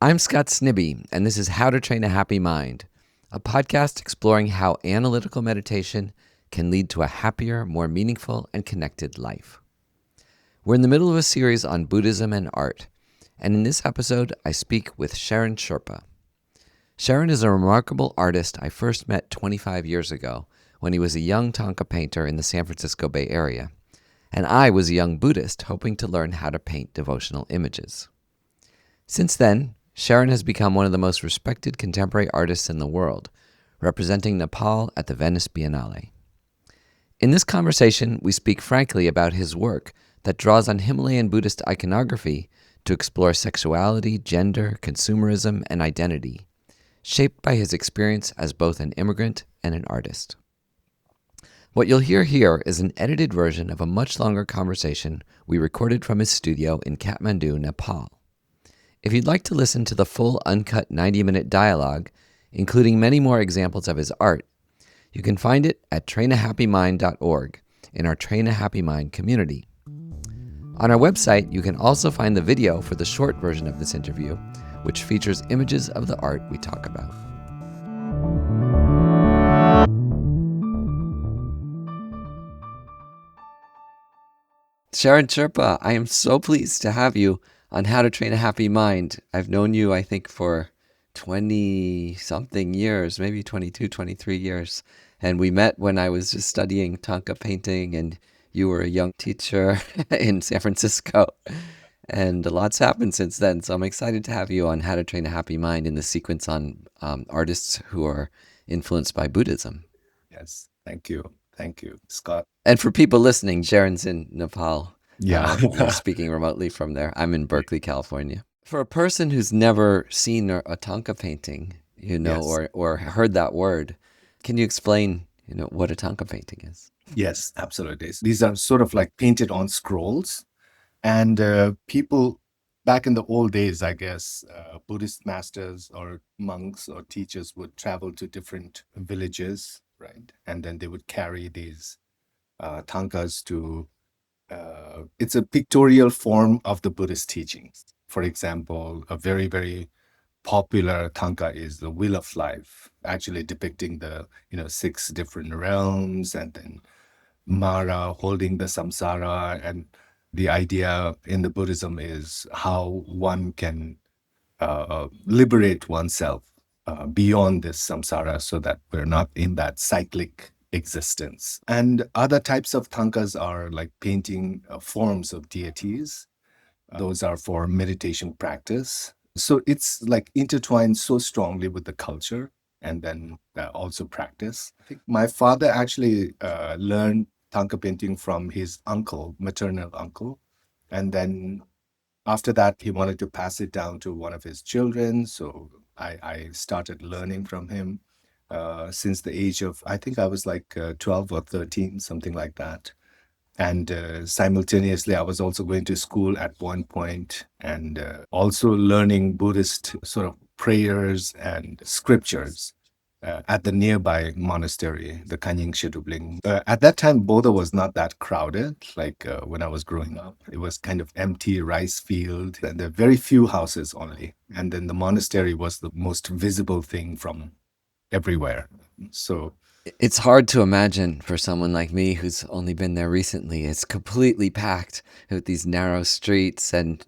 I'm Scott Snibbe, and this is How to Train a Happy Mind, a podcast exploring how analytical meditation can lead to a happier, more meaningful, and connected life. We're in the middle of a series on Buddhism and art, and in this episode, I speak with Tsherin Sherpa. Tsherin is a remarkable artist I first met 25 years ago when he was a young thangka painter in the San Francisco Bay Area, and I was a young Buddhist hoping to learn how to paint devotional images. Since then, Tsherin has become one of the most respected contemporary artists in the world, representing Nepal at the Venice Biennale. In this conversation, we speak frankly about his work that draws on Himalayan Buddhist iconography to explore sexuality, gender, consumerism, and identity, shaped by his experience as both an immigrant and an artist. What you'll hear here is an edited version of a much longer conversation we recorded from his studio in Kathmandu, Nepal. If you'd like to listen to the full uncut 90-minute dialogue, including many more examples of his art, you can find it at trainahappymind.org in our Train a Happy Mind community. On our website, you can also find the video for the short version of this interview, which features images of the art we talk about. Tsherin Sherpa, I am so pleased to have you on How to Train a Happy Mind. I've known you, I think, for 20-something years, maybe 22, 23 years. And we met when I was just studying thangka painting, and you were a young teacher in San Francisco. And a lot's happened since then. So I'm excited to have you on How to Train a Happy Mind in the sequence on artists who are influenced by Buddhism. Yes, thank you. Thank you, Scott. And for people listening, Jaren's in Nepal. Yeah. You're speaking remotely from there. I'm in Berkeley, California. For a person who's never seen a thangka painting, Yes. or heard that word, can you explain, what a thangka painting is? Yes, absolutely. These are sort of like painted on scrolls. And people back in the old days, I guess, Buddhist masters or monks or teachers would travel to different villages, right? And then they would carry these thangkas to, it's a pictorial form of the Buddhist teachings. For example, a very, very popular thangka is the Wheel of Life, actually depicting the, 6 different realms, and then Mara holding the samsara. And the idea in the Buddhism is how one can liberate oneself beyond this samsara so that we're not in that cyclic existence. And other types of thangkas are like painting forms of deities. Those are for meditation practice. So it's like intertwined so strongly with the culture and then also practice. I think my father actually learned thangka painting from his uncle, maternal uncle. And then after that, he wanted to pass it down to one of his children. So I started learning from him since the age of, I think I was like 12 or 13, something like that. And simultaneously, I was also going to school at one point and also learning Buddhist sort of prayers and scriptures at the nearby monastery, the Kanying Shedubling. At that time, Bodha was not that crowded. Like when I was growing up, it was kind of empty rice field, and there were very few houses only. And then the monastery was the most visible thing from everywhere. So It's hard to imagine for someone like me who's only been there recently. It's completely packed with these narrow streets and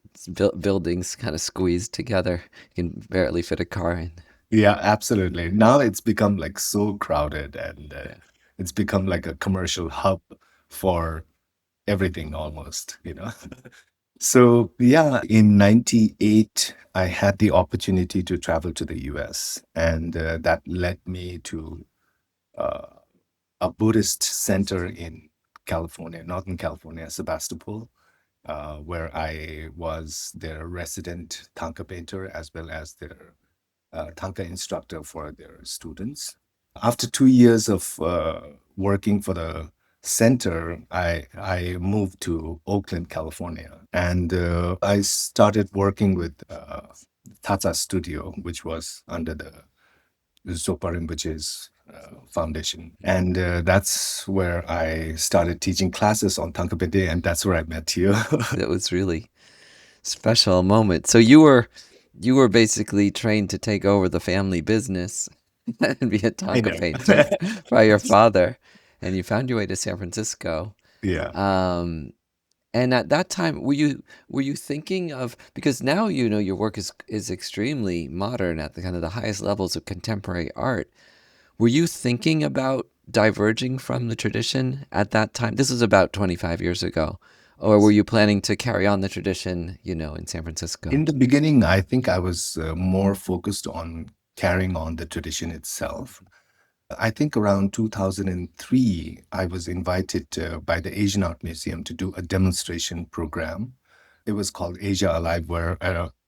buildings kind of squeezed together. You can barely fit a car in. yeah, absolutely. Now it's become like so crowded, and Yeah. it's become like a commercial hub for everything almost. So yeah, in 98, I had the opportunity to travel to the US, and that led me to uh, a Buddhist center in California, Northern California, Sebastopol, where I was their resident thangka painter as well as their thangka instructor for their students. After 2 years of working for the center, I moved to Oakland, California, and I started working with Tata Studio, which was under the Zopa Rinpoche's foundation. And that's where I started teaching classes on thangka painting, and that's where I met you. It was really special moment. So you were You were basically trained to take over the family business and be a I thangka know. painter by your father, and you found your way to San Francisco. Yeah. Um, and at that time, were you thinking of, because now you know your work is extremely modern at the kind of the highest levels of contemporary art. Were you thinking about diverging from the tradition at that time? This was about 25 years ago. Or were Yes. you planning to carry on the tradition, in San Francisco? In the beginning, I think I was more focused on carrying on the tradition itself. I think around 2003, I was invited by the Asian Art Museum to do a demonstration program. It was called Asia Alive, where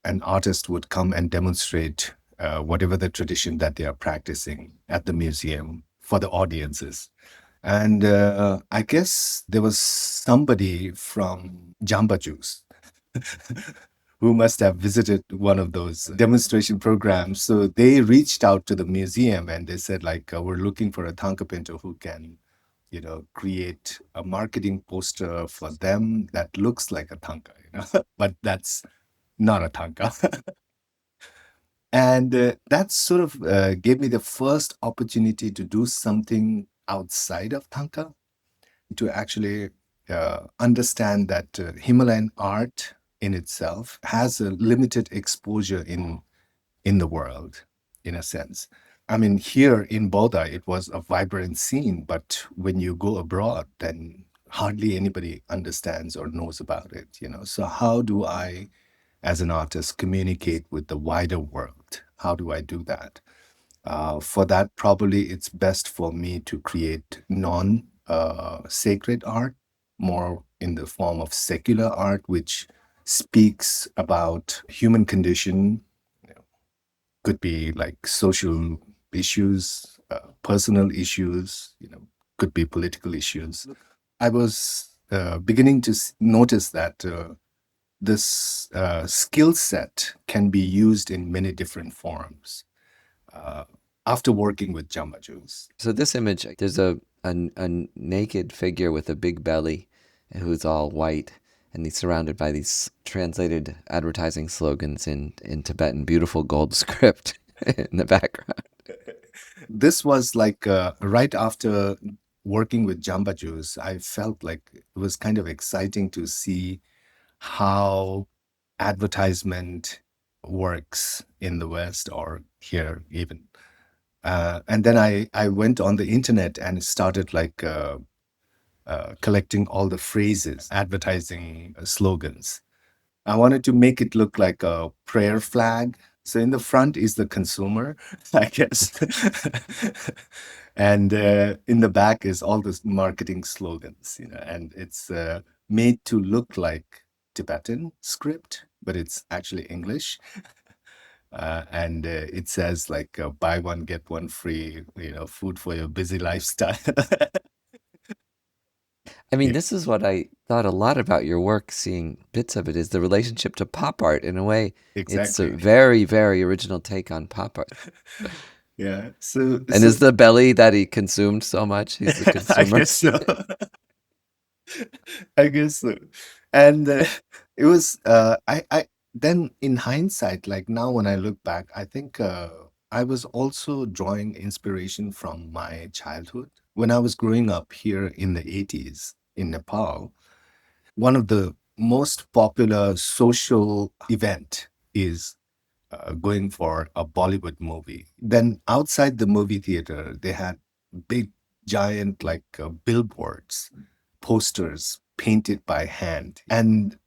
an artist would come and demonstrate whatever the tradition that they are practicing at the museum for the audiences. And I guess there was somebody from Jamba Juice who must have visited one of those demonstration programs. So they reached out to the museum and they said, like, we're looking for a thangka painter who can, create a marketing poster for them that looks like a thangka, but that's not a thangka. And that sort of gave me the first opportunity to do something outside of thangka, to actually understand that Himalayan art in itself has a limited exposure in the world, in a sense. I mean, here in Bodha, it was a vibrant scene, but when you go abroad, then hardly anybody understands or knows about it. So how do I, as an artist, communicate with the wider world? How do I do that? For that, probably it's best for me to create non sacred art, more in the form of secular art, which speaks about human condition. Could be like social issues, personal issues, could be political issues. I was beginning to notice that this skill set can be used in many different forms uh, after working with Jamba Juice. So this image, there's a naked figure with a big belly who's all white, and he's surrounded by these translated advertising slogans in Tibetan, beautiful gold script in the background. This was like right after working with Jamba Juice, I felt like it was kind of exciting to see how advertisement works in the West or here even. And then I went on the internet and started like collecting all the phrases, advertising slogans. I wanted to make it look like a prayer flag. So in the front is the consumer, I guess. And in the back is all the marketing slogans, and it's made to look like Tibetan script, but it's actually English. And it says like buy one, get one free, food for your busy lifestyle. I mean, Yeah, this is what I thought a lot about your work, seeing bits of it, is the relationship to pop art. In a way, it's a exactly. very, very original take on pop art. Yeah. So, And so is the belly that he consumed so much? He's the I consumer. guess so. I guess so. And it was I then in hindsight, like now when I look back, I think I was also drawing inspiration from my childhood. When I was growing up here in the 80s in Nepal, one of the most popular social event is going for a Bollywood movie. Then outside the movie theater, they had big, giant, like billboards, posters painted by hand. And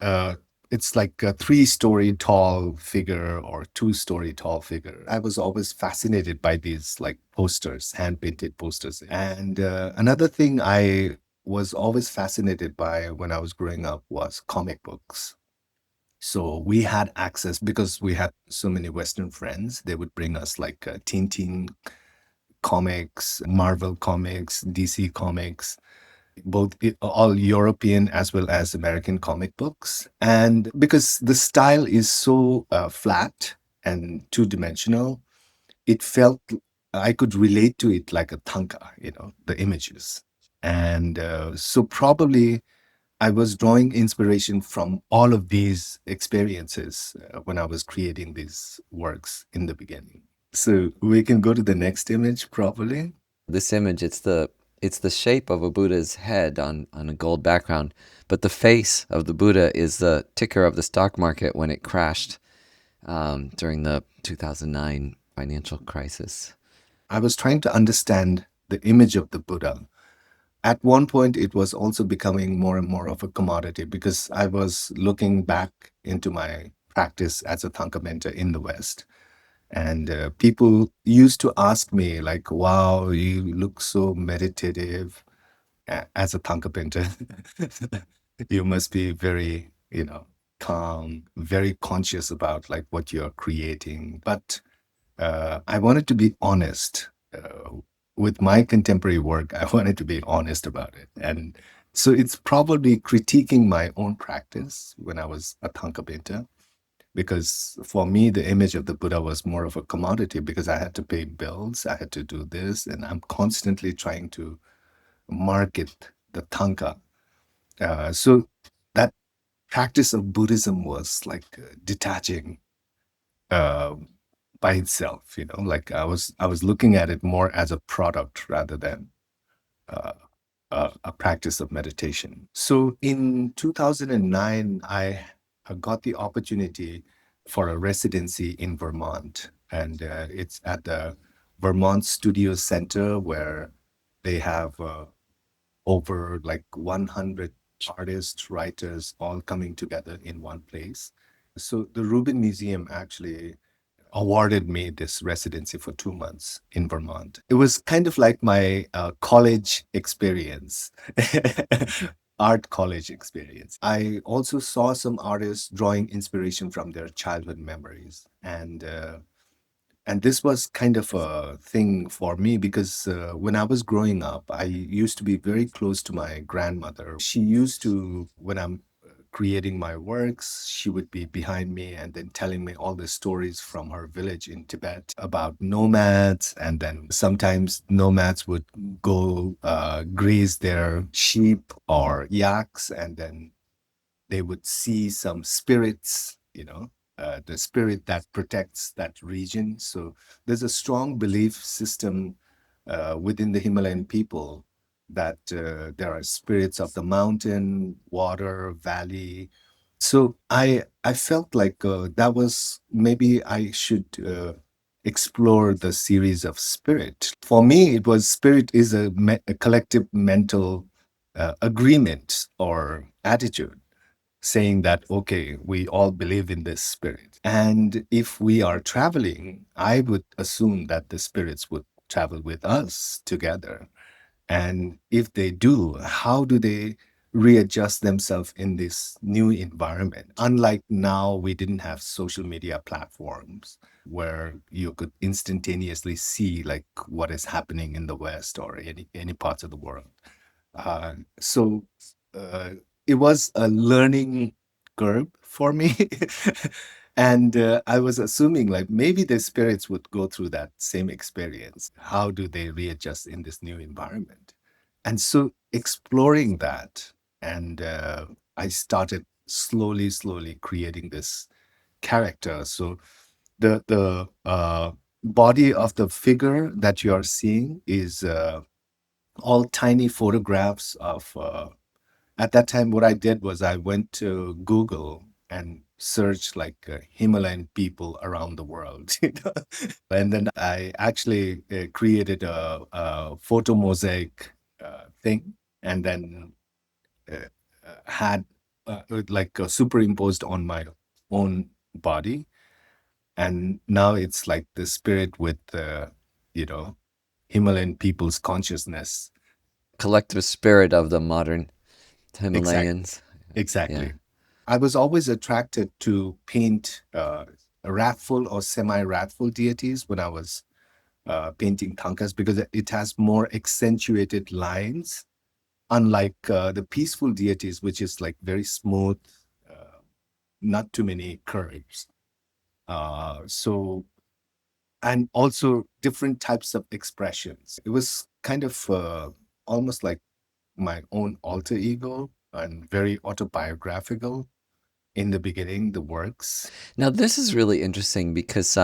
it's like a 3-story tall figure or 2-story tall figure. I was always fascinated by these like posters, hand painted posters. And another thing I was always fascinated by when I was growing up was comic books. So we had access because we had so many Western friends. They would bring us like Tintin comics, Marvel comics, DC comics, both all European as well as American comic books. And because the style is so flat and two-dimensional, it felt I could relate to it like a thangka, the images. And so probably I was drawing inspiration from all of these experiences when I was creating these works in the beginning. So we can go to the next image, probably. This image, it's the shape of a Buddha's head on a gold background, but the face of the Buddha is the ticker of the stock market when it crashed during the 2009 financial crisis. I was trying to understand the image of the Buddha. At one point, it was also becoming more and more of a commodity because I was looking back into my practice as a thangka mentor in the West. And people used to ask me, like, wow, you look so meditative as a thangka painter. You must be very, calm, very conscious about like what you're creating. But I wanted to be honest with my contemporary work. I wanted to be honest about it, and so it's probably critiquing my own practice when I was a thangka painter. Because for me, the image of the Buddha was more of a commodity because I had to pay bills, I had to do this, and I'm constantly trying to market the thangka. So that practice of Buddhism was like detaching uh, by itself. Like I was looking at it more as a product rather than uh, a practice of meditation. So in 2009, I got the opportunity for a residency in Vermont, and it's at the Vermont Studio Center where they have over like 100 artists, writers, all coming together in one place. So the Rubin Museum actually awarded me this residency for 2 months in Vermont. It was kind of like my college experience, art college experience. I also saw some artists drawing inspiration from their childhood memories. And this was kind of a thing for me because when I was growing up, I used to be very close to my grandmother. She used to, when I'm creating my works, she would be behind me and then telling me all the stories from her village in Tibet about nomads. And then sometimes nomads would go graze their sheep or yaks, and then they would see some spirits, the spirit that protects that region. So there's a strong belief system within the Himalayan people that there are spirits of the mountain, water, valley. So I felt like that was maybe I should explore the series of spirit. For me, it was spirit is a collective mental agreement or attitude saying that, okay, we all believe in this spirit. And if we are traveling, I would assume that the spirits would travel with us together. And if they do, how do they readjust themselves in this new environment? Unlike now, we didn't have social media platforms where you could instantaneously see like what is happening in the West or any parts of the world. So uh, it was a learning curve for me. And I was assuming like maybe the spirits would go through that same experience. How do they readjust in this new environment? And so exploring that, and I started slowly creating this character. So the body of the figure that you are seeing is all tiny photographs of at that time what I did was I went to Google and searched like Himalayan people around the world, and then I actually created a photo mosaic thing, and then uh, had like superimposed on my own body, and now it's like the spirit with you know Himalayan people's consciousness. Collective spirit of the modern Exactly. Himalayans. Yeah. Exactly. I was always attracted to paint wrathful or semi-wrathful deities when I was painting thangkas because it has more accentuated lines, unlike the peaceful deities, which is like very smooth, uh, not too many curves. So, and also different types of expressions. It was kind of almost like my own alter ego. and very autobiographical in the beginning, the works. Now, this is really interesting because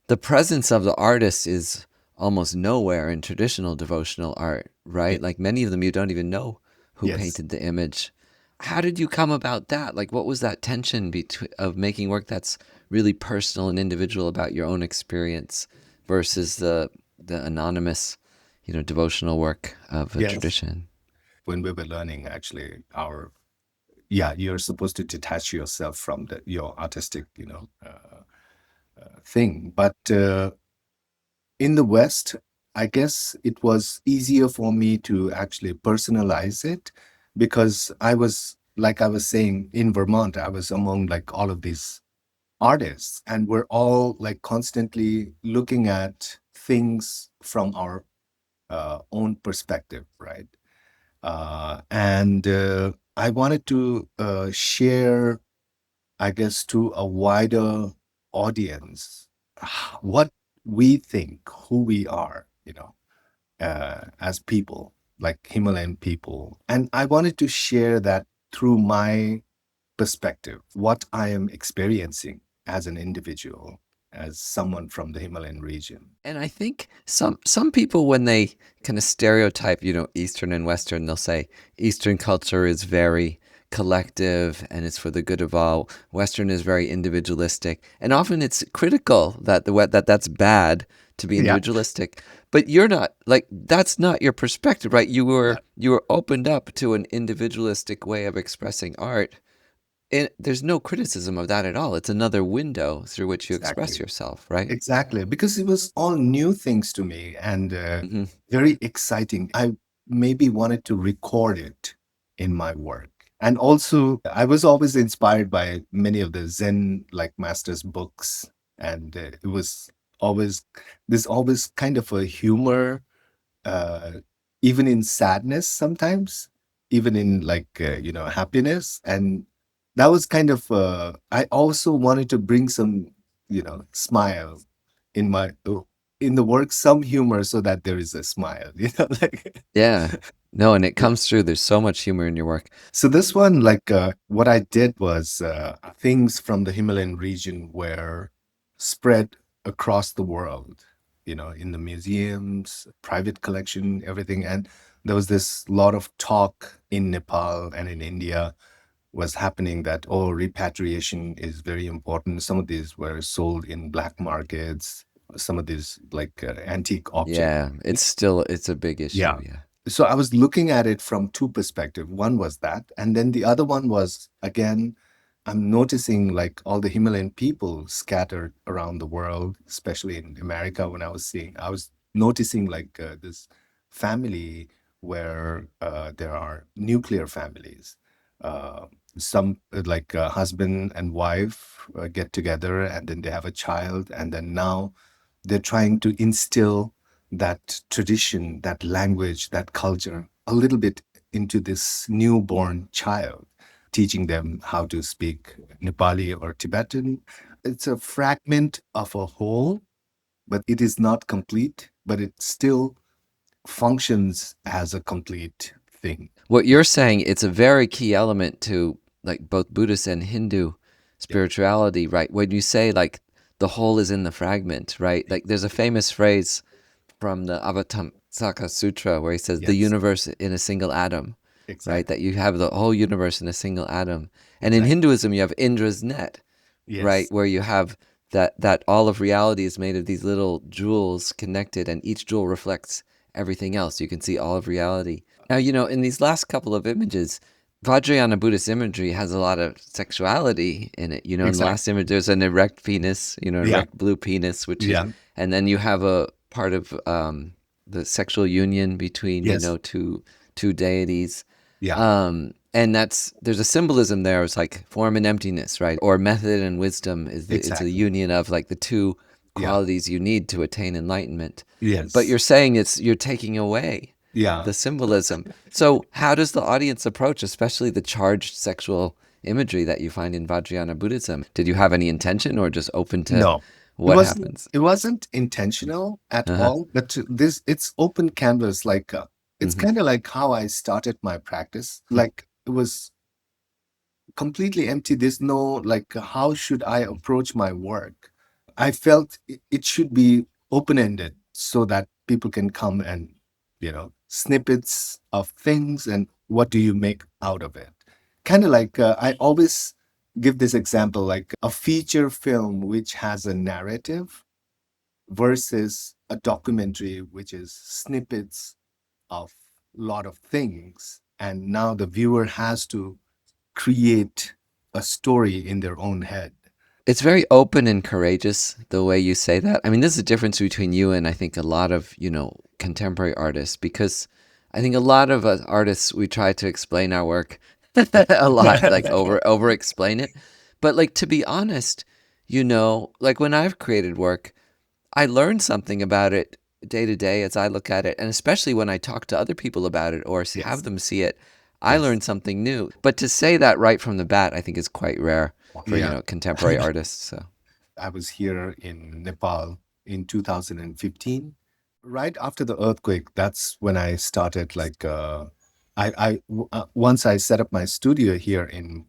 the presence of the artist is almost nowhere in traditional devotional art, Yeah. right? Like many of them, you don't even know who Yes. painted the image. How did you come about that? Like, what was that tension between of making work that's really personal and individual about your own experience versus the anonymous, devotional work of a Yes. tradition? When we were learning, actually, you're supposed to detach yourself from your artistic, thing. But in the West, I guess it was easier for me to actually personalize it because like I was saying, in Vermont, I was among like all of these artists, and we're all like constantly looking at things from our own perspective, right? And I wanted to share, I guess, to a wider audience what we think, who we are, as people, like Himalayan people. And I wanted to share that through my perspective, what I am experiencing as an individual, as someone from the Himalayan region. And I think some people, when they kind of stereotype, Eastern and Western, they'll say Eastern culture is very collective and it's for the good of all. Western is very individualistic, and often it's critical that that's bad to be Yeah, individualistic. But you're not like that's not your perspective, right? You yeah, were you were opened up to an individualistic way of expressing art. And there's no criticism of that at all. It's another window through which you express exactly. yourself, right? Exactly, because it was all new things to me and Hmm. very exciting. I maybe wanted to record it in my work. And also, I was always inspired by many of the Zen like masters' books. And it was always, there's always kind of a humor, uh, even in sadness sometimes, even in like, happiness. And that was kind of, I also wanted to bring some, smile in my in the work, some humor so that there is a smile, like Yeah. No, and it yeah. comes through. There's so much humor in your work. So this one, like what I did was things from the Himalayan region were spread across the world, in the museums, private collection, everything. And there was this lot of talk in Nepal and in India was happening that, oh, repatriation is very important. Some of these were sold in black markets, some of these like antique objects. Yeah, it's a big issue. Yeah. Yeah. So I was looking at it from two perspectives. One was that, and then the other one was again, I'm noticing like all the Himalayan people scattered around the world, especially in America. When I was noticing like this family where there are nuclear families. Uh, some like husband and wife get together, and then they have a child, and then now they're trying to instill that tradition, that language, that culture a little bit into this newborn child, teaching them how to speak Nepali or Tibetan. It's a fragment of a whole, but it is not complete, but it still functions as a complete thing. What you're saying, it's a very key element to like both Buddhist and Hindu Yeah. spirituality, right? When you say like the whole is in the fragment, right? Like there's a famous phrase from the Avatamsaka Sutra where he says the Yes, universe in a single atom, right? exactly. That you have the whole universe in a single atom. And in Exactly. Hinduism, you have Indra's net, right? Yes. Where you have that all of reality is made of these little jewels connected, and each jewel reflects everything else. You can see all of reality. Now, in these last couple of images, Vajrayana Buddhist imagery has a lot of sexuality in it. In the last Exactly. image, there's an erect penis, Yeah. erect blue penis, which is, Yeah. and then you have a part of the sexual union between, Yes. two deities. Yeah. And there's a symbolism there. It's like form and emptiness, right? Or method and wisdom is a Exactly. union of like the two Yeah. qualities you need to attain enlightenment. But Yes. you're saying you're taking away Yeah. the symbolism. So how does the audience approach, especially the charged sexual imagery that you find in Vajrayana Buddhism? Did you have any intention or just open to No, what happens? it wasn't intentional at Uh-huh. all. But it's open canvas. Like it's Hmm. kind of like how I started my practice. Like it was completely empty. There's no like, how should I approach my work? I felt it should be open ended so that people can come and, snippets of things and what do you make out of it? Kind of like I always give this example like a feature film which has a narrative versus a documentary which is snippets of a lot of things. And now the viewer has to create a story in their own head. It's very open and courageous the way you say that. I mean, there's a difference between you and I think a lot of, contemporary artists because I think a lot of us artists we try to explain our work a lot, like over explain it. But like to be honest, like when I've created work, I learn something about it day to day as I look at it, and especially when I talk to other people about it or have Yes. them see it, I Yes. learn something new. But to say that right from the bat, I think is quite rare for, Yeah. contemporary artists. So, I was here in Nepal in 2015. Right after the earthquake, that's when I started like once I set up my studio here in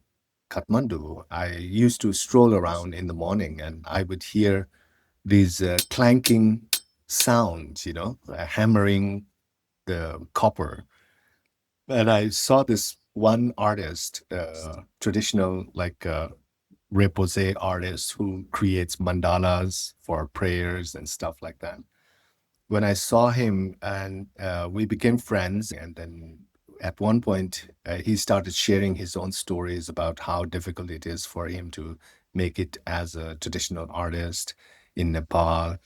Kathmandu, I used to stroll around in the morning and I would hear these clanking sounds, hammering the copper. And I saw this one artist, traditional like repose artist who creates mandalas for prayers and stuff like that. When I saw him and we became friends, and then at one point he started sharing his own stories about how difficult it is for him to make it as a traditional artist in Nepal.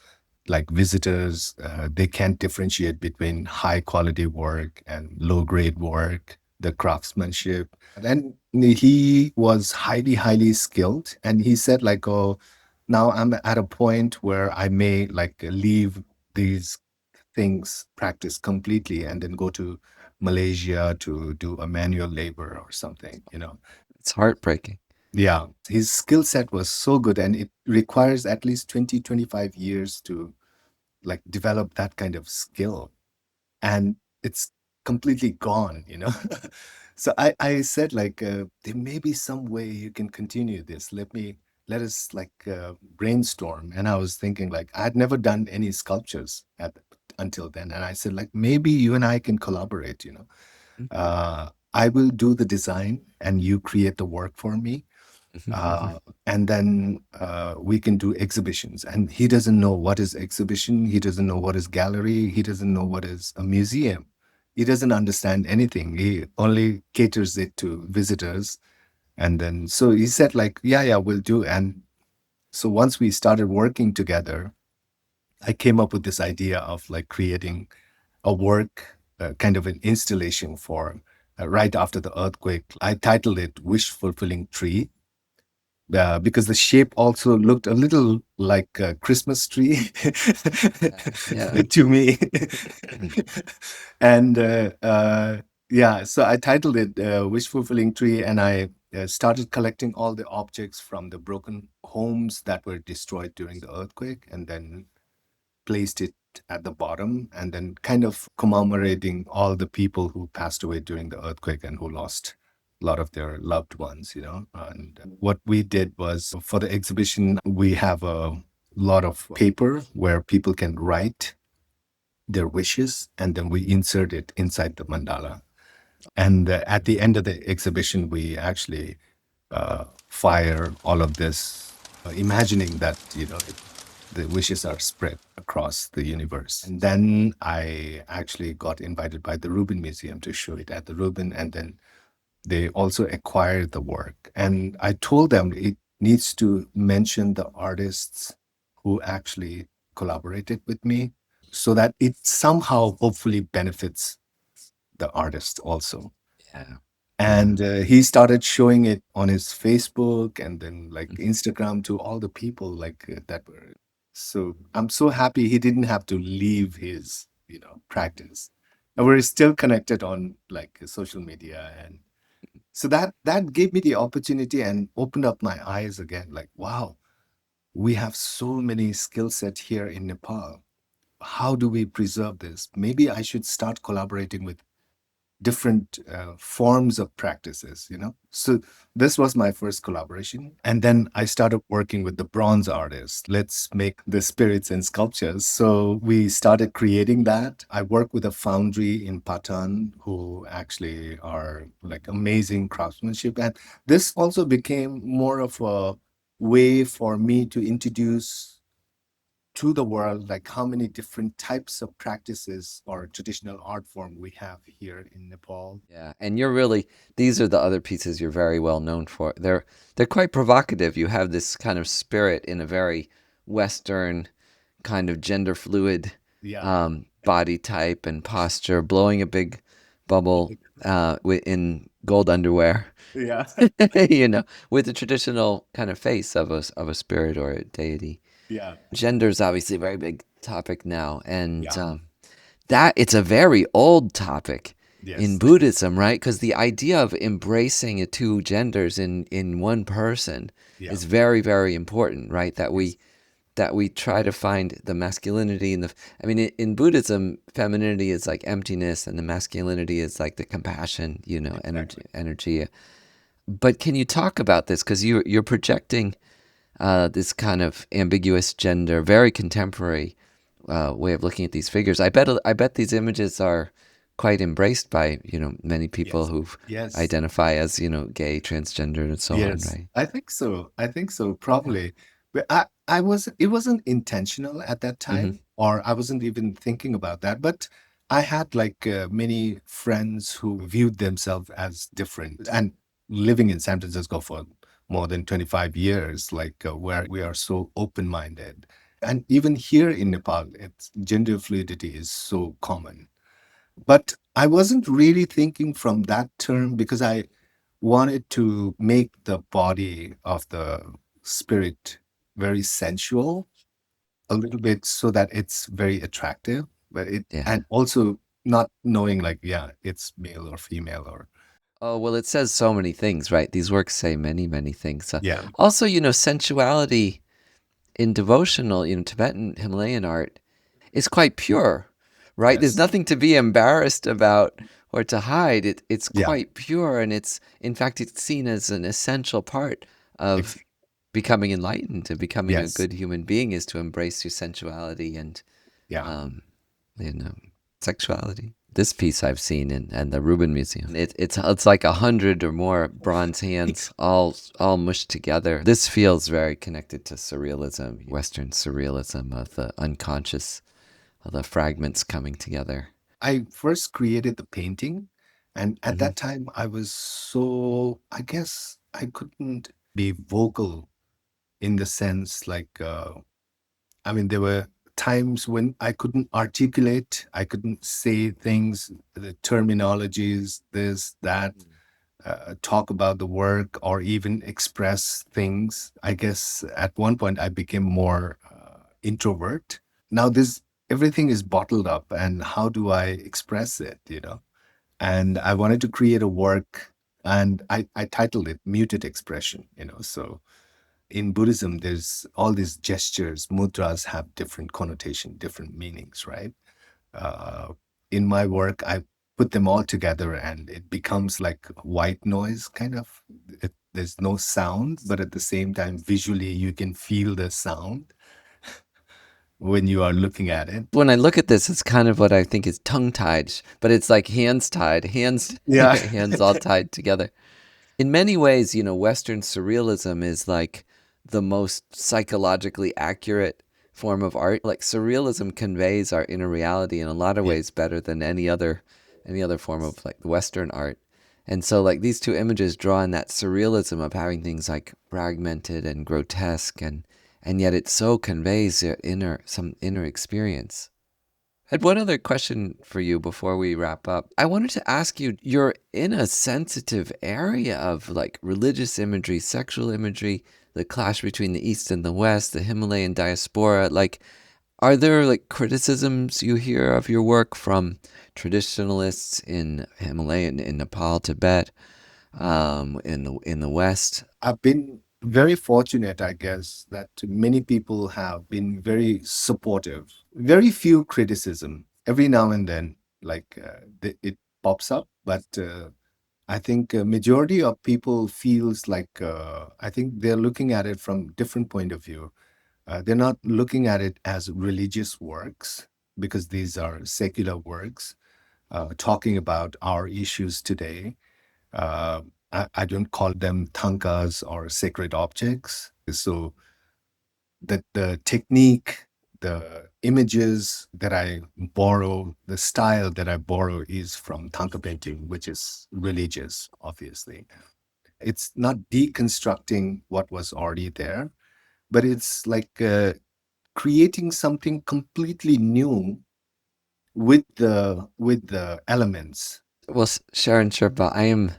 Like visitors, they can't differentiate between high quality work and low grade work, the craftsmanship. And he was highly, highly skilled. And he said, like, oh, now I'm at a point where I may like leave these things practice completely and then go to Malaysia to do a manual labor or something. it's heartbreaking. Yeah, his skill set was so good and it requires at least 20, 25 years to like develop that kind of skill, and it's completely gone. So I said like there may be some way you can continue this. Let us like brainstorm. And I was thinking like I'd never done any sculptures until then, and I said like maybe you and I can collaborate. I will do the design and you create the work for me, and then we can do exhibitions. And he doesn't know what is exhibition. He doesn't know what is gallery. He doesn't know what is a museum. He doesn't understand anything. He only caters it to visitors. And then, so he said like, yeah, yeah, we'll do. And so once we started working together, I came up with this idea of like creating a work, kind of an installation for right after the earthquake. I titled it Wish Fulfilling Tree, because the shape also looked a little like a Christmas tree Yeah. to me. And yeah, so I titled it Wish Fulfilling Tree, and I started collecting all the objects from the broken homes that were destroyed during the earthquake, and then placed it at the bottom, and then kind of commemorating all the people who passed away during the earthquake and who lost a lot of their loved ones. And what we did was for the exhibition, we have a lot of paper where people can write their wishes, and then we insert it inside the mandala. And at the end of the exhibition, we actually fire all of this, imagining that, the wishes are spread across the universe. And then I actually got invited by the Rubin Museum to show it at the Rubin. And then they also acquired the work. And I told them it needs to mention the artists who actually collaborated with me so that it somehow hopefully benefits the artist also. Yeah. Yeah. And he started showing it on his Facebook and then like Instagram to all the people like that were. So I'm so happy he didn't have to leave his, practice. And we're still connected on like social media. And so that gave me the opportunity and opened up my eyes again. Like, wow, we have so many skill set here in Nepal. how do we preserve this? Maybe I should start collaborating with different forms of practices, you know? So this was my first collaboration. And then I started working with the bronze artists. Let's make the spirits and sculptures. So we started creating that. I work with a foundry in Patan who actually are like amazing craftsmanship. And this also became more of a way for me to introduce to the world like how many different types of practices or traditional art form we have here in Nepal. Yeah, and you're really, these are the other pieces you're very well known for. They're quite provocative. You have this kind of spirit in a very Western kind of gender fluid Yeah. body type and posture, blowing a big bubble in gold underwear, Yeah. you know, with the traditional kind of face of a spirit or a deity. Yeah. Gender is obviously a very big topic now, and Yeah. that it's a very old topic in Yes. Buddhism, right? Because the idea of embracing two genders in one person Yeah. is very, very important, right? Yes. That we try to find the masculinity and the. I mean, in Buddhism, femininity is like emptiness, and the masculinity is like the compassion, you know, Exactly. energy. But can you talk about this? Because you're projecting this kind of ambiguous gender, very contemporary way of looking at these figures. I bet these images are quite embraced by many people Yes. who Yes. identify as gay, transgender, and so on, Yes. right? I think so. I think so, probably. But I was it wasn't intentional at that Hmm. time, or I wasn't even thinking about that. But I had like many friends who viewed themselves as different. And living in San Francisco for more than 25 years, like where we are so open-minded. And even here in Nepal, it's gender fluidity is so common. But I wasn't really thinking from that term because I wanted to make the body of the spirit very sensual a little bit so that it's very attractive, but it Yeah. and also not knowing like, yeah, it's male or female or Oh, well, it says so many things, right? These works say many, many things. yeah. Also, sensuality in devotional, Tibetan Himalayan art is quite pure, right? There's Yes. nothing to be embarrassed about or to hide. It's Yeah. quite pure, and in fact, it's seen as an essential part Ex- of becoming enlightened and becoming a yes. good human being is to embrace your sensuality and Yeah. um, you know, sexuality. This piece I've seen in the Rubin Museum. It's like 100 or more bronze hands Ex- all mushed together. This feels very connected to surrealism, Western surrealism of the unconscious, of the fragments coming together. I first created the painting, and at Hmm. that time I was so, I guess I couldn't be vocal in the sense like I mean, there were times when I couldn't articulate, I couldn't say things, the terminologies, this, that, talk about the work, or even express things. I guess at one point I became more introvert. Now, this everything is bottled up, and how do I express it, you know? And I wanted to create a work, and I titled it Muted Expression, you know. So in Buddhism, there's all these gestures, mudras have different connotation, different meanings, right? Uh, in my work, I put them all together and it becomes like white noise kind of. There's no sound, but at the same time, visually, you can feel the sound when you are looking at it. When I look at this, it's kind of what I think is tongue tied, but it's like hands tied, hands Yeah. hands all tied together. In many ways, Western surrealism is like the most psychologically accurate form of art. Like surrealism conveys our inner reality in a lot of Yeah. ways better than any other form of like Western art. And so like these two images draw on that surrealism of having things like fragmented and grotesque and yet it so conveys some inner experience. I had one other question for you before we wrap up. I wanted to ask you, you're in a sensitive area of like religious imagery, sexual imagery, the clash between the East and the West, the Himalayan diaspora. Like, are there like criticisms you hear of your work from traditionalists in Nepal, Tibet, in the West? I've been very fortunate, I guess, that many people have been very supportive. Very few criticism. Every now and then, it pops up, but I think a majority of people feels like I think they're looking at it from different point of view. They're not looking at it as religious works because these are secular works talking about our issues today. Uh, I don't call them thangkas or sacred objects. So the technique, the images that I borrow, the style that I borrow is from thangka painting, which is religious, obviously. It's not deconstructing what was already there, but it's like creating something completely new with the elements. Well, Tsherin Sherpa, I'm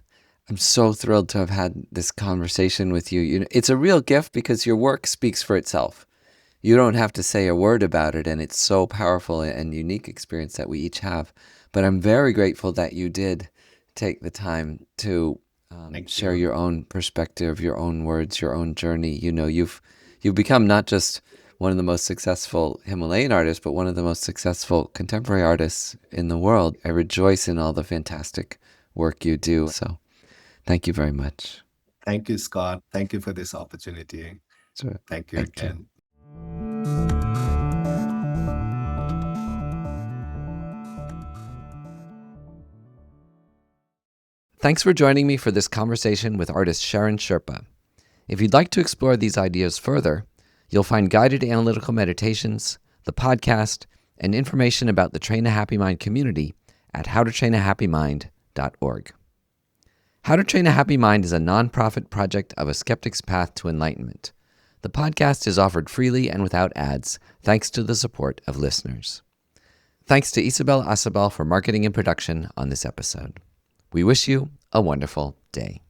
so thrilled to have had this conversation with you. It's a real gift because your work speaks for itself. You don't have to say a word about it, and it's so powerful and unique experience that we each have. But I'm very grateful that you did take the time to Thank share you. your own perspective, your own words, your own journey. You've become not just one of the most successful Himalayan artists, but one of the most successful contemporary artists in the world. I rejoice in all the fantastic work you do. So thank you very much. Thank you, Scott. Thank you for this opportunity. So, Thank you thank you. again. Thanks for joining me for this conversation with artist Tsherin Sherpa. If you'd like to explore these ideas further, you'll find guided analytical meditations, the podcast, and information about the Train a Happy Mind community at howtotrainahappymind.org. How to Train a Happy Mind is a nonprofit project of a skeptic's path to enlightenment. The podcast is offered freely and without ads, thanks to the support of listeners. Thanks to Isabel Acebal for marketing and production on this episode. We wish you a wonderful day.